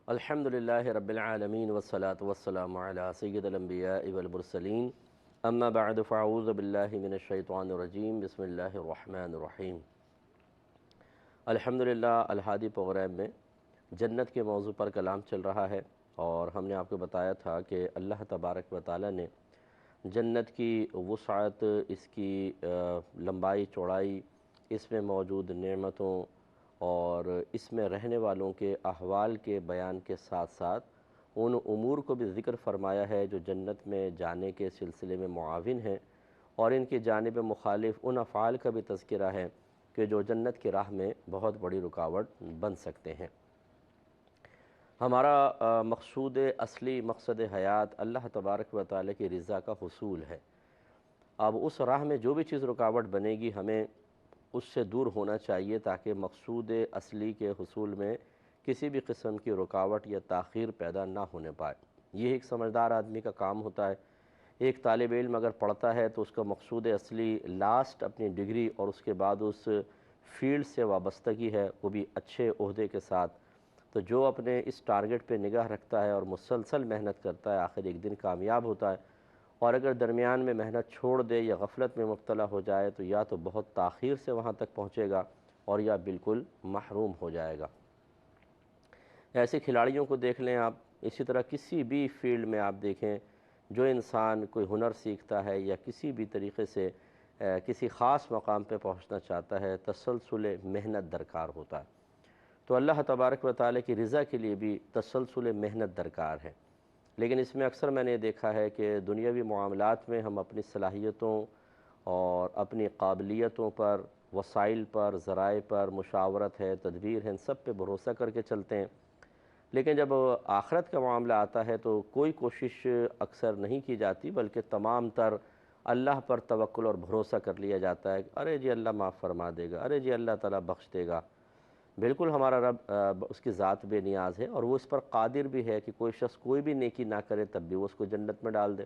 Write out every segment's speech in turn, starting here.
الحمدللہ رب العالمین والصلاة والسلام علی سید الانبیاء والمرسلین اما بعد فاعوذ باللہ من الشیطان الرجیم بسم اللہ الرحمن الرحیم۔ الحمدللہ الہادی پروگرام میں جنت کے موضوع پر کلام چل رہا ہے، اور ہم نے آپ کو بتایا تھا کہ اللہ تبارک و تعالی نے جنت کی وسعت، اس کی لمبائی چوڑائی، اس میں موجود نعمتوں اور اس میں رہنے والوں کے احوال کے بیان کے ساتھ ساتھ ان امور کو بھی ذکر فرمایا ہے جو جنت میں جانے کے سلسلے میں معاون ہیں، اور ان کی جانب مخالف ان افعال کا بھی تذکرہ ہے کہ جو جنت کی راہ میں بہت بڑی رکاوٹ بن سکتے ہیں۔ ہمارا مقصود اصلی، مقصد حیات اللہ تبارک و تعالی کی رضا کا حصول ہے۔ اب اس راہ میں جو بھی چیز رکاوٹ بنے گی، ہمیں اس سے دور ہونا چاہیے تاکہ مقصود اصلی کے حصول میں کسی بھی قسم کی رکاوٹ یا تاخیر پیدا نہ ہونے پائے۔ یہ ایک سمجھدار آدمی کا کام ہوتا ہے۔ ایک طالب علم اگر پڑھتا ہے تو اس کا مقصود اصلی لاسٹ اپنی ڈگری اور اس کے بعد اس فیلڈ سے وابستگی ہے، وہ بھی اچھے عہدے کے ساتھ۔ تو جو اپنے اس ٹارگٹ پہ نگاہ رکھتا ہے اور مسلسل محنت کرتا ہے، آخر ایک دن کامیاب ہوتا ہے، اور اگر درمیان میں محنت چھوڑ دے یا غفلت میں مبتلا ہو جائے تو یا تو بہت تاخیر سے وہاں تک پہنچے گا اور یا بالکل محروم ہو جائے گا۔ ایسے کھلاڑیوں کو دیکھ لیں آپ، اسی طرح کسی بھی فیلڈ میں آپ دیکھیں، جو انسان کوئی ہنر سیکھتا ہے یا کسی بھی طریقے سے کسی خاص مقام پہ پہنچنا چاہتا ہے، تسلسل محنت درکار ہوتا ہے۔ تو اللہ تبارک و تعالی کی رضا کے لیے بھی تسلسل محنت درکار ہے، لیکن اس میں اکثر میں نے دیکھا ہے کہ دنیاوی معاملات میں ہم اپنی صلاحیتوں اور اپنی قابلیتوں پر، وسائل پر، ذرائع پر، مشاورت ہے، تدبیر ہے، ان سب پہ بھروسہ کر کے چلتے ہیں، لیکن جب آخرت کا معاملہ آتا ہے تو کوئی کوشش اکثر نہیں کی جاتی، بلکہ تمام تر اللہ پر توکل اور بھروسہ کر لیا جاتا ہے۔ ارے جی اللہ معاف فرما دے گا، ارے جی اللہ تعالیٰ بخش دے گا۔ بالکل ہمارا رب اس کی ذات بے نیاز ہے، اور وہ اس پر قادر بھی ہے کہ کوئی شخص کوئی بھی نیکی نہ کرے تب بھی وہ اس کو جنت میں ڈال دے۔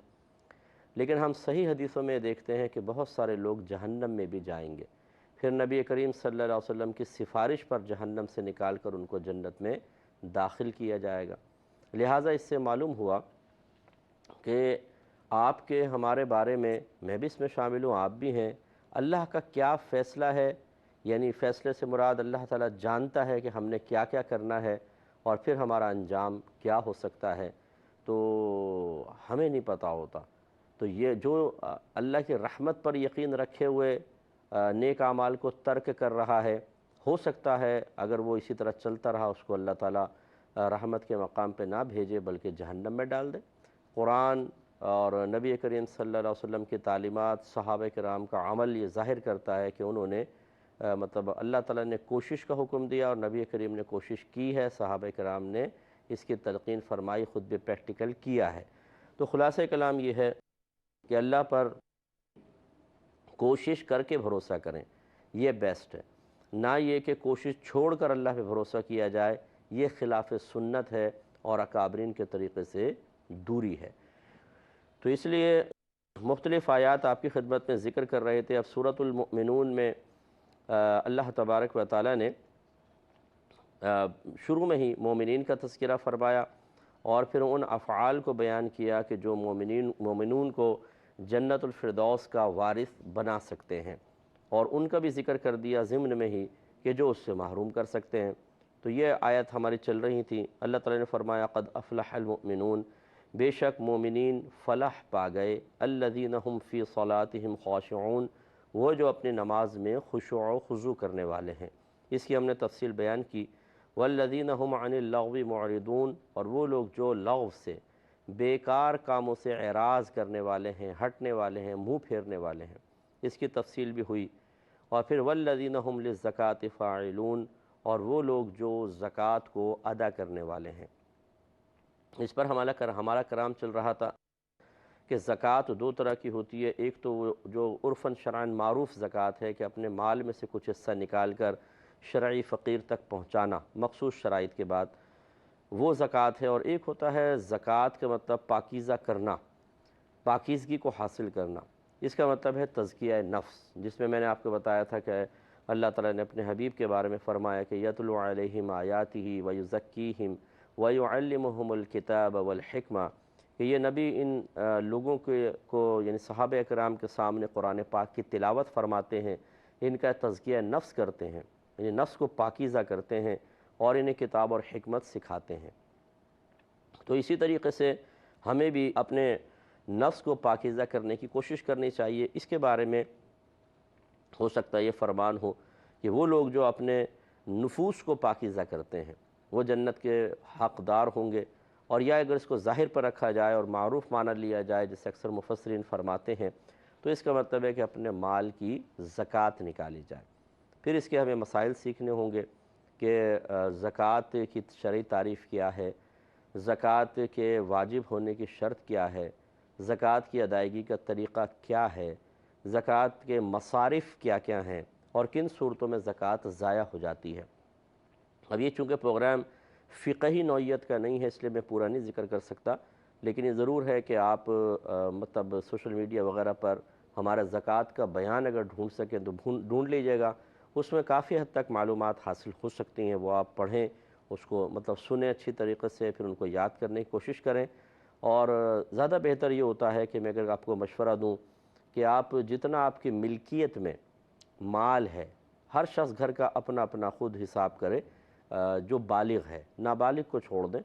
لیکن ہم صحیح حدیثوں میں دیکھتے ہیں کہ بہت سارے لوگ جہنم میں بھی جائیں گے، پھر نبی کریم صلی اللہ علیہ وسلم کی سفارش پر جہنم سے نکال کر ان کو جنت میں داخل کیا جائے گا۔ لہٰذا اس سے معلوم ہوا کہ آپ کے ہمارے بارے میں بھی اس میں شامل ہوں، آپ بھی ہیں، اللہ کا کیا فیصلہ ہے، یعنی فیصلے سے مراد اللہ تعالیٰ جانتا ہے کہ ہم نے کیا کیا کرنا ہے اور پھر ہمارا انجام کیا ہو سکتا ہے، تو ہمیں نہیں پتہ ہوتا۔ تو یہ جو اللہ کی رحمت پر یقین رکھے ہوئے نیک اعمال کو ترک کر رہا ہے، ہو سکتا ہے اگر وہ اسی طرح چلتا رہا اس کو اللہ تعالیٰ رحمت کے مقام پہ نہ بھیجے بلکہ جہنم میں ڈال دے۔ قرآن اور نبی کریم صلی اللہ علیہ وسلم کی تعلیمات، صحابہ کرام کا عمل یہ ظاہر کرتا ہے کہ انہوں نے مطلب اللہ تعالیٰ نے کوشش کا حکم دیا اور نبی کریم نے کوشش کی ہے، صحابہ کرام نے اس کی تلقین فرمائی، خود بھی پریکٹیکل کیا ہے۔ تو خلاصہ کلام یہ ہے کہ اللہ پر کوشش کر کے بھروسہ کریں، یہ بیسٹ ہے، نہ یہ کہ کوشش چھوڑ کر اللہ پہ بھروسہ کیا جائے، یہ خلاف سنت ہے اور اکابرین کے طریقے سے دوری ہے۔ تو اس لیے مختلف آیات آپ کی خدمت میں ذکر کر رہے تھے۔ اب سورۃ المؤمنون میں اللہ تبارک و تعالی نے شروع میں ہی مومنین کا تذکرہ فرمایا، اور پھر ان افعال کو بیان کیا کہ جو مومنون کو جنت الفردوس کا وارث بنا سکتے ہیں، اور ان کا بھی ذکر کر دیا ضمن میں ہی کہ جو اس سے محروم کر سکتے ہیں۔ تو یہ آیت ہماری چل رہی تھی۔ اللہ تعالیٰ نے فرمایا قد افلح المؤمنون، بے شک مومنین فلاح پا گئے، الذین هم فی صلاتہم خاشعون، وہ جو اپنی نماز میں خشوع و خضوع کرنے والے ہیں۔ اس کی ہم نے تفصیل بیان کی۔ والذین هم عن اللغو معرضون، اور وہ لوگ جو لغو سے، بیکار کاموں سے اعراض کرنے والے ہیں، ہٹنے والے ہیں، منہ پھیرنے والے ہیں، اس کی تفصیل بھی ہوئی۔ اور پھر والذین هم للزکاة فاعلون، اور وہ لوگ جو زکوٰۃ کو ادا کرنے والے ہیں۔ اس پر ہمارا کرام چل رہا تھا کہ زکوٰۃ دو طرح کی ہوتی ہے۔ ایک تو وہ جو عرفاً شرعاً معروف زکوٰۃ ہے کہ اپنے مال میں سے کچھ حصہ نکال کر شرعی فقیر تک پہنچانا مخصوص شرائط کے بعد، وہ زکوٰۃ ہے۔ اور ایک ہوتا ہے زکوٰۃ کا مطلب پاکیزہ کرنا، پاکیزگی کو حاصل کرنا۔ اس کا مطلب ہے تزکیہ نفس، جس میں نے آپ کو بتایا تھا کہ اللہ تعالیٰ نے اپنے حبیب کے بارے میں فرمایا کہ یتلو علیہم آیاتہ ویزکیہم وَيُعَلِّمُهُمُ الْكِتَابَ وَالْحِكْمَةَ کہ یہ نبی ان لوگوں کو یعنی صحابہ اکرام کے سامنے قرآن پاک کی تلاوت فرماتے ہیں، ان کا تزکیہ نفس کرتے ہیں، یعنی نفس کو پاکیزہ کرتے ہیں اور انہیں کتاب اور حکمت سکھاتے ہیں۔ تو اسی طریقے سے ہمیں بھی اپنے نفس کو پاکیزہ کرنے کی کوشش کرنی چاہیے۔ اس کے بارے میں ہو سکتا ہے یہ فرمان ہو کہ وہ لوگ جو اپنے نفوس کو پاکیزہ کرتے ہیں وہ جنت کے حقدار ہوں گے، اور یا اگر اس کو ظاہر پر رکھا جائے اور معروف مانا لیا جائے جیسے اکثر مفسرین فرماتے ہیں، تو اس کا مطلب ہے کہ اپنے مال کی زکوٰۃ نکالی جائے۔ پھر اس کے ہمیں مسائل سیکھنے ہوں گے کہ زکوٰۃ کی شرعی تعریف کیا ہے، زکوٰۃ کے واجب ہونے کی شرط کیا ہے، زکوٰۃ کی ادائیگی کا طریقہ کیا ہے، زکوٰۃ کے مصارف کیا کیا ہیں، اور کن صورتوں میں زکوٰۃ ضائع ہو جاتی ہے۔ اب یہ چونکہ پروگرام فقہی نوعیت کا نہیں ہے اس لیے میں پورا نہیں ذکر کر سکتا، لیکن یہ ضرور ہے کہ آپ مطلب سوشل میڈیا وغیرہ پر ہمارا زکوٰۃ کا بیان اگر ڈھونڈ سکیں تو ڈھونڈ لیجئے گا، اس میں کافی حد تک معلومات حاصل ہو سکتی ہیں، وہ آپ پڑھیں، اس کو مطلب سنیں اچھی طریقے سے، پھر ان کو یاد کرنے کی کوشش کریں۔ اور زیادہ بہتر یہ ہوتا ہے کہ میں اگر آپ کو مشورہ دوں کہ آپ جتنا آپ کی ملکیت میں مال ہے، ہر شخص گھر کا اپنا اپنا خود حساب کرے، جو بالغ ہے، نابالغ کو چھوڑ دیں۔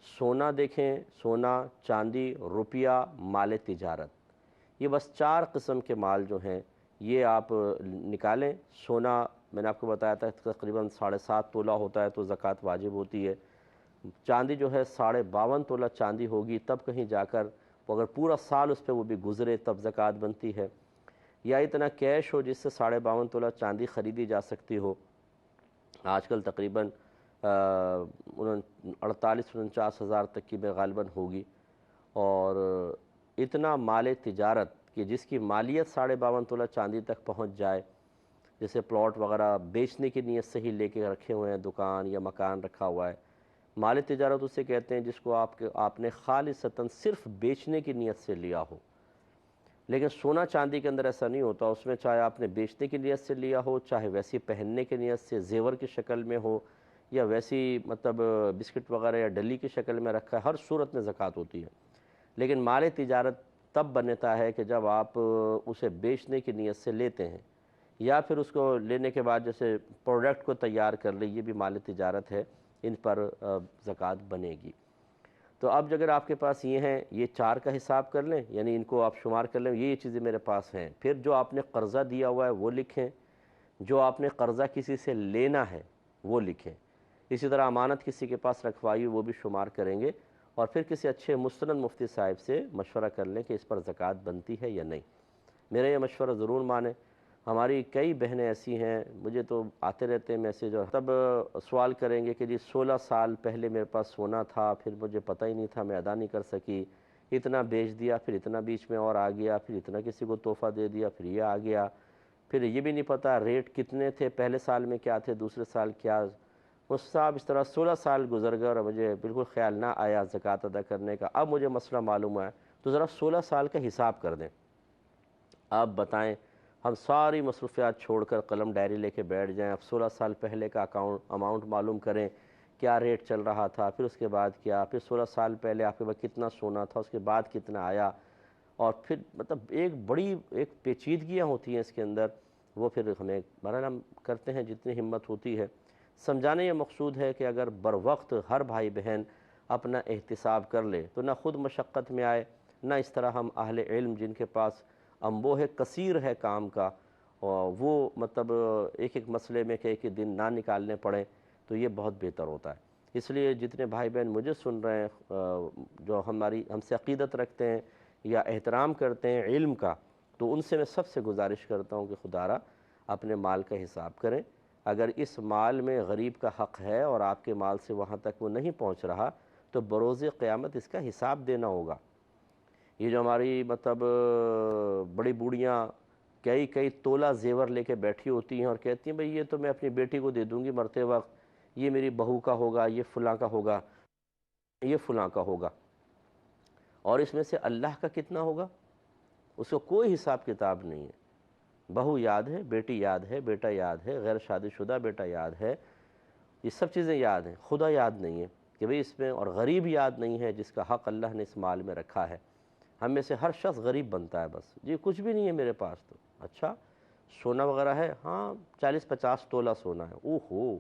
سونا دیکھیں، سونا، چاندی، روپیہ، مال تجارت، یہ بس 4 قسم کے مال جو ہیں یہ آپ نکالیں۔ سونا میں نے آپ کو بتایا تھا تقریباً 7.5 تولہ ہوتا ہے تو زکوٰۃ واجب ہوتی ہے۔ چاندی جو ہے 52.5 تولہ چاندی ہوگی تب کہیں جا کر، اگر پورا سال اس پہ وہ بھی گزرے تب زکوٰۃ بنتی ہے، یا اتنا کیش ہو جس سے 52.5 تولہ چاندی خریدی جا سکتی ہو۔ آج کل تقریباً 48-49 ہزار تک کی میں غالباً ہوگی، اور اتنا مال تجارت کہ جس کی مالیت 52.5 تولہ چاندی تک پہنچ جائے، جیسے پلاٹ وغیرہ بیچنے کی نیت سے ہی لے کے رکھے ہوئے ہیں، دکان یا مکان رکھا ہوا ہے، مال تجارت اسے کہتے ہیں جس کو آپ نے خالصتاً صرف بیچنے کی نیت سے لیا ہو۔ لیکن سونا چاندی کے اندر ایسا نہیں ہوتا، اس میں چاہے آپ نے بیچنے کی نیت سے لیا ہو، چاہے ویسی پہننے کی نیت سے زیور کی شکل میں ہو، یا ویسی مطلب بسکٹ وغیرہ یا ڈلی کی شکل میں رکھا ہے، ہر صورت میں زکوٰۃ ہوتی ہے۔ لیکن مال تجارت تب بنتا ہے کہ جب آپ اسے بیچنے کی نیت سے لیتے ہیں، یا پھر اس کو لینے کے بعد جیسے پروڈکٹ کو تیار کر لیں، یہ بھی مال تجارت ہے، ان پر زکوٰۃ بنے گی۔ تو اب اگر آپ کے پاس یہ ہیں، یہ 4 کا حساب کر لیں، یعنی ان کو آپ شمار کر لیں، یہ چیزیں میرے پاس ہیں۔ پھر جو آپ نے قرضہ دیا ہوا ہے وہ لکھیں، جو آپ نے قرضہ کسی سے لینا ہے وہ لکھیں، اسی طرح امانت کسی کے پاس رکھوائی وہ بھی شمار کریں گے، اور پھر کسی اچھے مستند مفتی صاحب سے مشورہ کر لیں کہ اس پر زکوٰۃ بنتی ہے یا نہیں۔ میرا یہ مشورہ ضرور مانیں۔ ہماری کئی بہنیں ایسی ہیں، مجھے تو آتے رہتے ہیں میسیج، اور تب سوال کریں گے کہ جی 16 سال پہلے میرے پاس سونا تھا، پھر مجھے پتہ ہی نہیں تھا، میں ادا نہیں کر سکی، اتنا بیچ دیا، پھر اتنا بیچ میں اور آ گیا، پھر اتنا کسی کو تحفہ دے دیا، پھر یہ آ گیا، پھر یہ بھی نہیں پتہ ریٹ کتنے تھے، پہلے سال میں کیا تھے، دوسرے سال کیا۔ اس صاحب اس طرح 16 سال گزر گئے اور مجھے بالکل خیال نہ آیا زکوٰۃ ادا کرنے کا، اب مجھے مسئلہ معلوم ہے، تو ذرا 16 سال کا حساب کر دیں۔ آپ بتائیں، ہم ساری مصروفیات چھوڑ کر قلم ڈائری لے کے بیٹھ جائیں، اب 16 سال پہلے کا اماؤنٹ معلوم کریں، کیا ریٹ چل رہا تھا، پھر اس کے بعد کیا، پھر 16 سال پہلے آپ کے پاس کتنا سونا تھا، اس کے بعد کتنا آیا، اور پھر مطلب ایک پیچیدگیاں ہوتی ہیں اس کے اندر، وہ پھر ہمیں بہرحال ہم کرتے ہیں جتنی ہمت ہوتی ہے۔ سمجھانے یہ مقصود ہے کہ اگر بر وقت ہر بھائی بہن اپنا احتساب کر لے تو نہ خود مشقت میں آئے، نہ اس طرح ہم اہل علم جن کے پاس انبوہ کثیر ہے کام کا، وہ مطلب ایک ایک مسئلے میں کہ ایک ایک دن نہ نکالنے پڑیں، تو یہ بہت بہتر ہوتا ہے۔ اس لیے جتنے بھائی بہن مجھے سن رہے ہیں جو ہم سے عقیدت رکھتے ہیں یا احترام کرتے ہیں علم کا، تو ان سے میں سب سے گزارش کرتا ہوں کہ خدا را اپنے مال کا حساب کریں۔ اگر اس مال میں غریب کا حق ہے اور آپ کے مال سے وہاں تک وہ نہیں پہنچ رہا تو بروز قیامت اس کا حساب دینا ہوگا۔ یہ جو ہماری مطلب بڑی بوڑھیاں کئی تولہ زیور لے کے بیٹھی ہوتی ہیں اور کہتی ہیں بھئی یہ تو میں اپنی بیٹی کو دے دوں گی مرتے وقت، یہ میری بہو کا ہوگا، یہ فلاں کا ہوگا، یہ فلاں کا ہوگا، اور اس میں سے اللہ کا کتنا ہوگا اس کو کوئی حساب کتاب نہیں ہے۔ بہو یاد ہے، بیٹی یاد ہے، بیٹا یاد ہے، غیر شادی شدہ بیٹا یاد ہے، یہ سب چیزیں یاد ہیں، خدا یاد نہیں ہے کہ بھئی اس میں، اور غریب یاد نہیں ہے جس کا حق اللہ نے اس مال میں رکھا ہے۔ ہم میں سے ہر شخص غریب بنتا ہے، بس جی کچھ بھی نہیں ہے میرے پاس، تو اچھا سونا وغیرہ ہے؟ ہاں 40-50 تولہ سونا ہے۔ اوہو،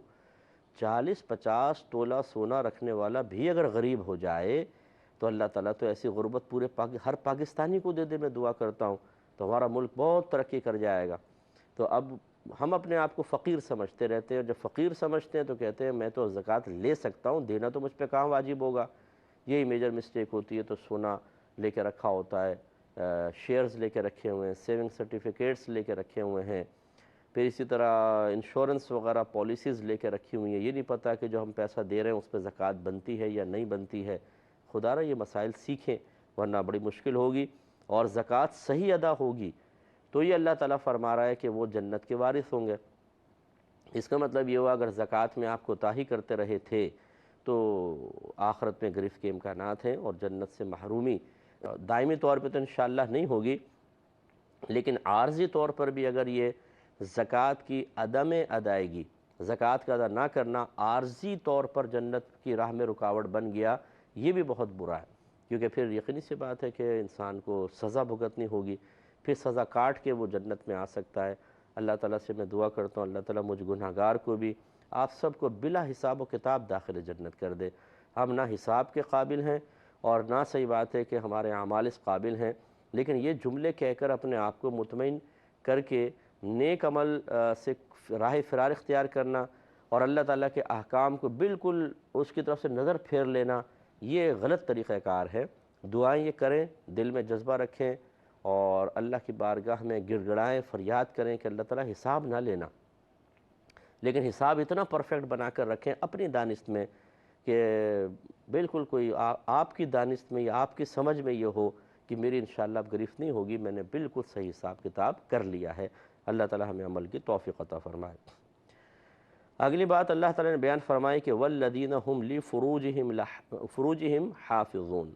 40-50 تولہ سونا رکھنے والا بھی اگر غریب ہو جائے تو اللہ تعالیٰ تو ایسی غربت پورے ہر پاکستانی کو دے دے، میں دعا کرتا ہوں، تو ہمارا ملک بہت ترقی کر جائے گا۔ تو اب ہم اپنے آپ کو فقیر سمجھتے رہتے ہیں، جب فقیر سمجھتے ہیں تو کہتے ہیں میں تو زکوٰۃ لے سکتا ہوں، دینا تو مجھ پہ کہاں واجب ہوگا۔ یہی میجر مسٹیک ہوتی ہے۔ تو سونا لے کے رکھا ہوتا ہے، شیئرز لے کے رکھے ہوئے ہیں، سیونگ سرٹیفکیٹس لے کے رکھے ہوئے ہیں، پھر اسی طرح انشورنس وغیرہ پالیسیز لے کے رکھی ہوئی ہیں۔ یہ نہیں پتہ کہ جو ہم پیسہ دے رہے ہیں اس پہ زکوٰۃ بنتی ہے یا نہیں بنتی ہے۔ خدا را یہ مسائل سیکھیں، ورنہ بڑی مشکل ہوگی، اور زکوٰۃ صحیح ادا ہوگی تو یہ اللہ تعالیٰ فرما رہا ہے کہ وہ جنت کے وارث ہوں گے۔ اس کا مطلب یہ ہوا اگر زکوٰۃ میں آپ کوتاہی کرتے رہے تھے تو آخرت میں گرفت کے امکانات ہیں، اور جنت سے محرومی دائمی طور پہ تو انشاءاللہ نہیں ہوگی، لیکن عارضی طور پر بھی اگر یہ زکوٰۃ کی عدم ادائیگی، زکوٰۃ کا ادا نہ کرنا عارضی طور پر جنت کی راہ میں رکاوٹ بن گیا، یہ بھی بہت برا ہے، کیونکہ پھر یقینی سی بات ہے کہ انسان کو سزا بھگتنی ہوگی، پھر سزا کاٹ کے وہ جنت میں آ سکتا ہے۔ اللہ تعالیٰ سے میں دعا کرتا ہوں اللہ تعالیٰ مجھ گناہگار کو بھی، آپ سب کو بلا حساب و کتاب داخل جنت کر دے۔ ہم نہ حساب کے قابل ہیں اور نہ صحیح بات ہے کہ ہمارے اعمال اس قابل ہیں، لیکن یہ جملے کہہ کر اپنے آپ کو مطمئن کر کے نیک عمل سے راہ فرار اختیار کرنا اور اللہ تعالیٰ کے احکام کو بالکل اس کی طرف سے نظر پھیر لینا، یہ غلط طریقہ کار ہے۔ دعائیں یہ کریں، دل میں جذبہ رکھیں اور اللہ کی بارگاہ میں گڑ گڑائیں، فریاد کریں کہ اللہ تعالیٰ حساب نہ لینا، لیکن حساب اتنا پرفیکٹ بنا کر رکھیں اپنی دانست میں کہ بالکل کوئی آپ کی دانست میں یا آپ کی سمجھ میں یہ ہو کہ میری انشاءاللہ اب گرفت نہیں ہوگی، میں نے بالکل صحیح حساب کتاب کر لیا ہے۔ اللہ تعالیٰ ہمیں عمل کی توفیق عطا فرمائے۔ اگلی بات اللہ تعالیٰ نے بیان فرمائی کہ وَالَّذِينَ هُمْ لِفُرُوجِهِمْ حَافِظُونَ،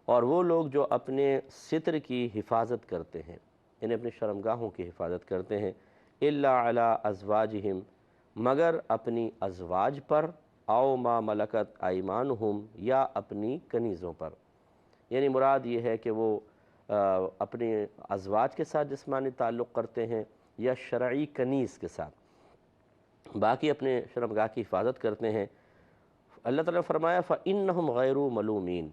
اور وہ لوگ جو اپنے ستر کی حفاظت کرتے ہیں، یعنی اپنی شرمگاہوں کی حفاظت کرتے ہیں، إِلَّا عَلَىٰ أَزْوَاجِهِمْ، مگر اپنی ازواج پر، أَوْ مَا مَلَكَتْ أَيْمَانُهُمْ، یا اپنی کنیزوں پر، یعنی مراد یہ ہے کہ وہ اپنے ازواج کے ساتھ جسمانی تعلق کرتے ہیں یا شرعی کنیز کے ساتھ، باقی اپنے شرمگاہ کی حفاظت کرتے ہیں۔ اللہ تعالیٰ نے فرمایا فَإِنَّهُمْ غَيْرُ مَلُومِينَ،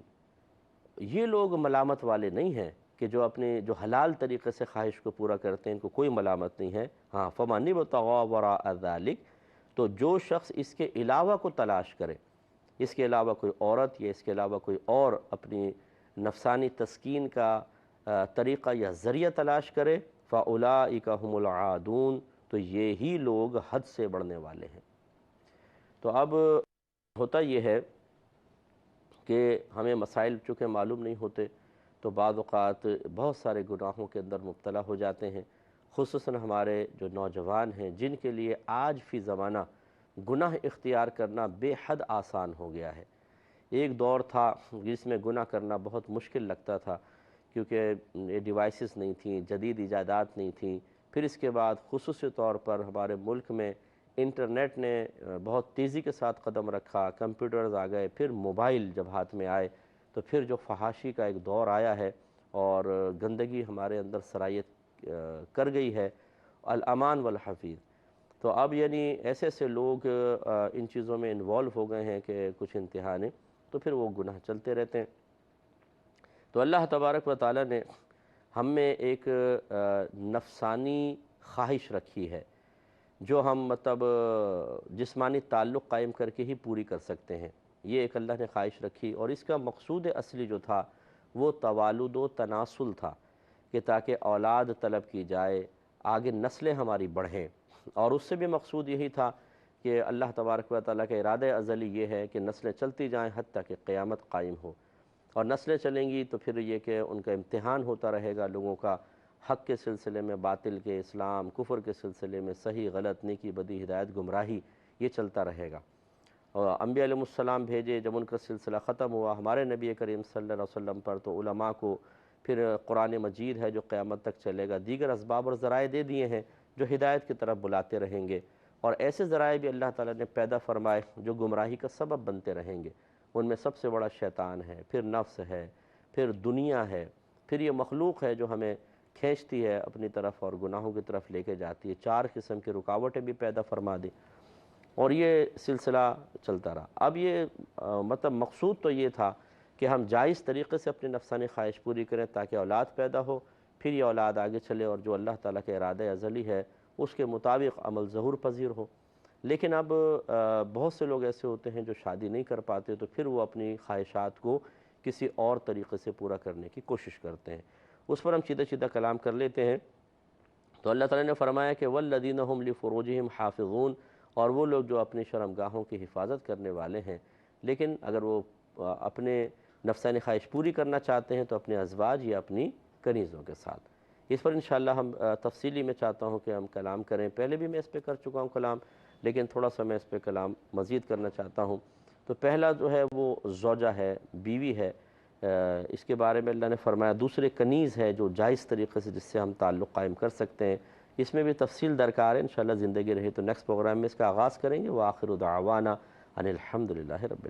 یہ لوگ ملامت والے نہیں ہیں کہ جو اپنے جو حلال طریقے سے خواہش کو پورا کرتے ہیں، ان کو کوئی ملامت نہیں ہے۔ ہاں فَمَنِ ابْتَغَىٰ وَرَاءَ ذَلِكَ، تو جو شخص اس کے علاوہ کو تلاش کرے، اس کے علاوہ کوئی عورت یا اس کے علاوہ کوئی اور اپنی نفسانی تسکین کا طریقہ یا ذریعہ تلاش کرے، فَأُولَٰئِكَ هُمُ الْعَادُونَ، تو یہی لوگ حد سے بڑھنے والے ہیں۔ تو اب ہوتا یہ ہے کہ ہمیں مسائل چونکہ معلوم نہیں ہوتے تو بعض اوقات بہت سارے گناہوں کے اندر مبتلا ہو جاتے ہیں، خصوصاً ہمارے جو نوجوان ہیں جن کے لیے آج فی زمانہ گناہ اختیار کرنا بے حد آسان ہو گیا ہے۔ ایک دور تھا جس میں گناہ کرنا بہت مشکل لگتا تھا، کیونکہ یہ ڈیوائسز نہیں تھیں، جدید ایجادات نہیں تھیں، پھر اس کے بعد خصوصی طور پر ہمارے ملک میں انٹرنیٹ نے بہت تیزی کے ساتھ قدم رکھا، کمپیوٹرز آ گئے، پھر موبائل جب ہاتھ میں آئے تو پھر جو فحاشی کا ایک دور آیا ہے اور گندگی ہمارے اندر سرایت کر گئی ہے، الامان والحفیظ، تو اب یعنی ایسے ایسے لوگ ان چیزوں میں انوالو ہو گئے ہیں کہ کچھ انتہا نہیں، تو پھر وہ گناہ چلتے رہتے ہیں۔ تو اللہ تبارک و تعالیٰ نے ہم میں ایک نفسانی خواہش رکھی ہے جو ہم مطلب جسمانی تعلق قائم کر کے ہی پوری کر سکتے ہیں، یہ ایک اللہ نے خواہش رکھی، اور اس کا مقصود اصلی جو تھا وہ توالد و تناسل تھا، کہ تاکہ اولاد طلب کی جائے، آگے نسلیں ہماری بڑھیں، اور اس سے بھی مقصود یہی تھا کہ اللہ تبارک و تعالیٰ کا ارادہ ازلی یہ ہے کہ نسلیں چلتی جائیں حتیٰ کہ قیامت قائم ہو، اور نسلیں چلیں گی تو پھر یہ کہ ان کا امتحان ہوتا رہے گا لوگوں کا، حق کے سلسلے میں، باطل کے، اسلام کفر کے سلسلے میں، صحیح غلط، نیکی بدی، ہدایت گمراہی، یہ چلتا رہے گا۔ اور انبیاء علیہ السلام بھیجے، جب ان کا سلسلہ ختم ہوا ہمارے نبی کریم صلی اللہ علیہ وسلم پر، تو علماء کو پھر قرآن مجید ہے جو قیامت تک چلے گا، دیگر اسباب اور ذرائع دے دیے ہیں جو ہدایت کی طرف بلاتے رہیں گے، اور ایسے ذرائع بھی اللہ تعالیٰ نے پیدا فرمائے جو گمراہی کا سبب بنتے رہیں گے۔ ان میں سب سے بڑا شیطان ہے، پھر نفس ہے، پھر دنیا ہے، پھر یہ مخلوق ہے جو ہمیں کھینچتی ہے اپنی طرف اور گناہوں کی طرف لے کے جاتی ہے۔ 4 قسم کی رکاوٹیں بھی پیدا فرما دی اور یہ سلسلہ چلتا رہا۔ اب یہ مطلب مقصود تو یہ تھا کہ ہم جائز طریقے سے اپنی نفسانی خواہش پوری کریں تاکہ اولاد پیدا ہو، پھر یہ اولاد آگے چلے اور جو اللہ تعالیٰ کے ارادہ ازلی ہے اس کے مطابق عمل ظہور پذیر ہو۔ لیکن اب بہت سے لوگ ایسے ہوتے ہیں جو شادی نہیں کر پاتے، تو پھر وہ اپنی خواہشات کو کسی اور طریقے سے پورا کرنے کی کوشش کرتے ہیں۔ اس پر ہم سیدھا سیدھا کلام کر لیتے ہیں۔ تو اللہ تعالیٰ نے فرمایا کہ وَالَّذِينَ هُمْ لِفُرُوجِهِمْ حَافِظُونَ، اور وہ لوگ جو اپنی شرمگاہوں کی حفاظت کرنے والے ہیں، لیکن اگر وہ اپنے نفسانی خواہش پوری کرنا چاہتے ہیں تو اپنے ازواج یا اپنی کنیزوں کے ساتھ۔ اس پر انشاءاللہ ہم تفصیلی میں چاہتا ہوں کہ ہم کلام کریں۔ پہلے بھی میں اس پہ کر چکا ہوں کلام، لیکن تھوڑا سا میں اس پہ کلام مزید کرنا چاہتا ہوں۔ تو پہلا جو ہے وہ زوجہ ہے، بیوی ہے، اس کے بارے میں اللہ نے فرمایا۔ دوسرے کنیز ہے جو جائز طریقے سے جس سے ہم تعلق قائم کر سکتے ہیں، اس میں بھی تفصیل درکار ہے۔ انشاءاللہ زندگی رہے تو نیکسٹ پروگرام میں اس کا آغاز کریں گے۔ وآخر دعوانا ان الحمد للہ رب